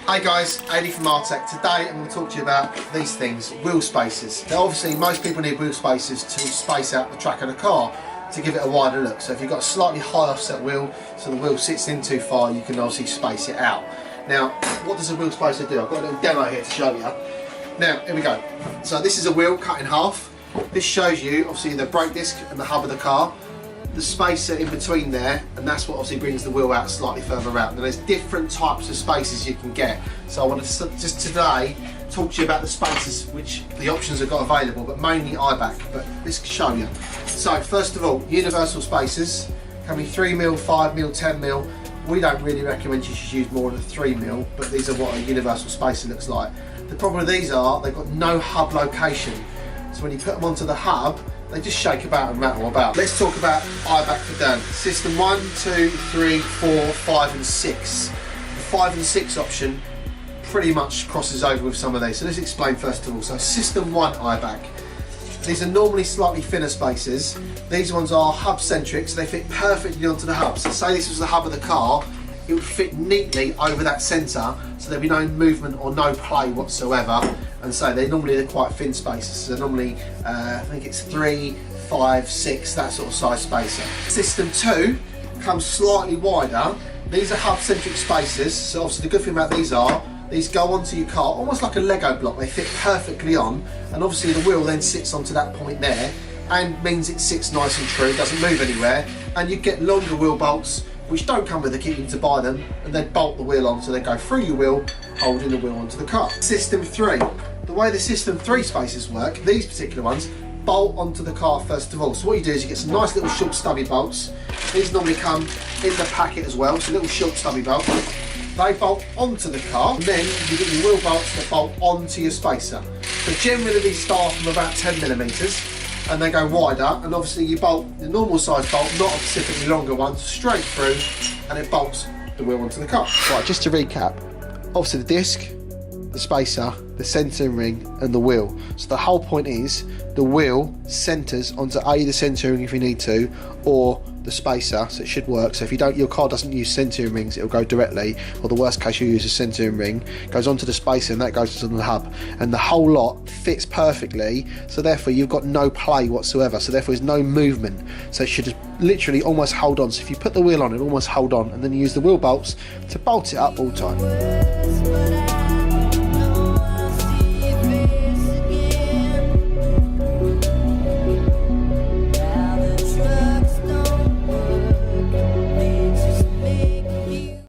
Hey guys, Andy from R-Tec. Today I'm going to talk to you about these things, wheel spacers. Now obviously most people need wheel spacers to space out the track of the car to give it a wider look. So if you've got a slightly high offset wheel, so the wheel sits in too far, you can obviously space it out. Now what does a wheel spacer do? I've got a little demo here to show you. Now here we go. So this is a wheel cut in half. This shows you obviously the brake disc and the hub of the car, the spacer in between there, and that's what obviously brings the wheel out slightly further out. Now there's different types of spacers you can get, so I want to just today talk to you about the spacers, which the options have got available, but mainly Eibach, but let's show you. So first of all, universal spacers can be 3mm, 5mm, 10mm. We don't really recommend you should use more than 3mm, but these are what a universal spacer looks like. The problem with these are they've got no hub location, so when you put them onto the hub, they just shake about and rattle about. Let's talk about Eibach for Dan. System 1, 2, 3, 4, 5 and 6. The 5 and 6 option pretty much crosses over with some of these. So let's explain first of all. So System 1 Eibach. These are normally slightly thinner spacers. These ones are hub centric, so they fit perfectly onto the hub. So say this was the hub of the car, it would fit neatly over that centre, so there'd be no movement or no play whatsoever. And so they're quite thin spacers. So normally, I think it's 3, 5, 6, that sort of size spacer. System 2 comes slightly wider. These are hub-centric spacers. So obviously the good thing about these go onto your car almost like a Lego block. They fit perfectly on, and obviously the wheel then sits onto that point there, and means it sits nice and true, doesn't move anywhere. And you get longer wheel bolts, which don't come with the kit, you need to buy them, and then bolt the wheel on, so they go through your wheel, holding the wheel onto the car. System 3. The way the System 3 spacers work, these particular ones, bolt onto the car first of all. So what you do is you get some nice little short stubby bolts. These normally come in the packet as well, so little short stubby bolts. They bolt onto the car, and then you get your wheel bolts that bolt onto your spacer. So generally these start from about 10mm, and they go wider, and obviously you bolt the normal size bolt, not a specifically longer one, straight through, and it bolts the wheel onto the car. Right, just to recap, obviously the disc, the spacer, the centering ring and the wheel. So the whole point is the wheel centers onto the centering if you need to, or the spacer, so it should work. So if your car doesn't use centering rings, it'll go directly, or the worst case you use a centering ring, goes onto the spacer and that goes onto the hub, and the whole lot fits perfectly, so therefore you've got no play whatsoever, so therefore there's no movement, so it should just literally almost hold on. So if you put the wheel on, it almost hold on, and then you use the wheel bolts to bolt it up all the time.